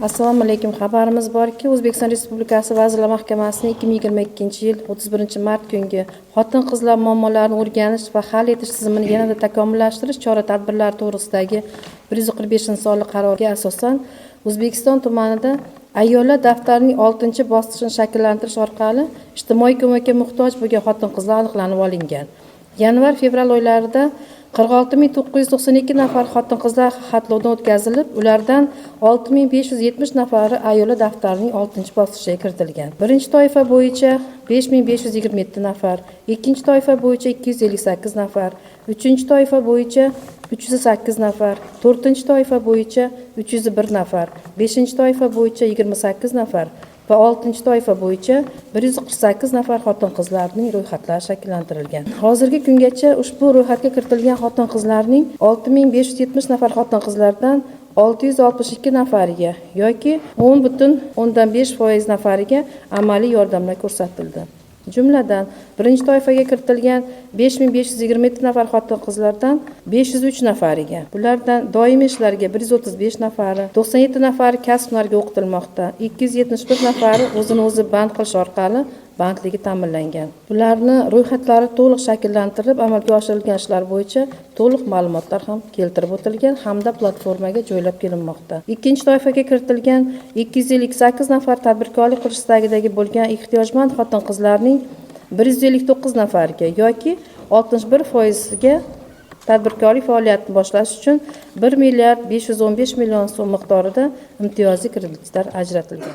Assalomu alaykum. Xabarimiz borki, O'zbekiston Respublikasi Vazirlar Mahkamasining 2022-yil 31-mart kungi xotin-qizlar muammolarini o'rganish va hal etish tizimini yanada takomillashtirish chora-tadbirlari to'g'risidagi 145-sonli qarorga asosan O'zbekiston tumanida ayollar daftarining 6-bosqichini shakllantirish orqali ijtimoiy ko'makka muhtoj bo'lgan xotin-qizlar aniqlanib olingan. Yanvar-fevral oylarida 46.992 nafar xotin-qizlar xatlovdan o'tkazilib, ulardan 6.570 nafari ayollar daftarining 6-bosqichiga kiritilgan. Birinchi toifa bo'yicha 5.527 nafar, ikkinchi toifa bo'yicha 258 nafar, uchinchi toifa bo'yicha 308 nafar, to'rtinchi toifa bo'yicha 301 nafar, beshinchi toifa bo'yicha 28 nafar va 6-toifa bo'yicha 148 nafar xotin-qizlarning ro'yxatlari shakllantirilgan. Hozirgi kungacha ushbu ro'yxatga kiritilgan xotin-qizlarning 6.570 nafar xotin-qizlardan 662 nafariga yoki 10.5% nafariga amaliy yordamlar ko'rsatildi. Jumladan, birinchi toifaga kiritilgan 5.527 nafar xotin-qizlardan 503 nafariga, bulardan doimiy ishlarga 135 nafari, 97 nafari kasb-hunarga o'qitilmoqda, 271 nafari o'zini o'zi band qilish orqali bandligi ta'minlangan. Bularni ro'yxatlari to'liq shakllantirib, amalga oshirilgan ishlar bo'yicha to'liq ma'lumotlar ham keltirib o'tilgan hamda platformaga joylab kelinmoqda. Ikkinchi toifaga kiritilgan 258 nafar tadbirkorlik qilish istagidagi bo'lgan ehtiyojmand xotin-qizlarning 159 nafariga yoki 61%ga tadbirkorlik faoliyatini boshlash uchun 1 milliard 515 million so'm miqdorida imtiyozli kreditlar ajratilgan.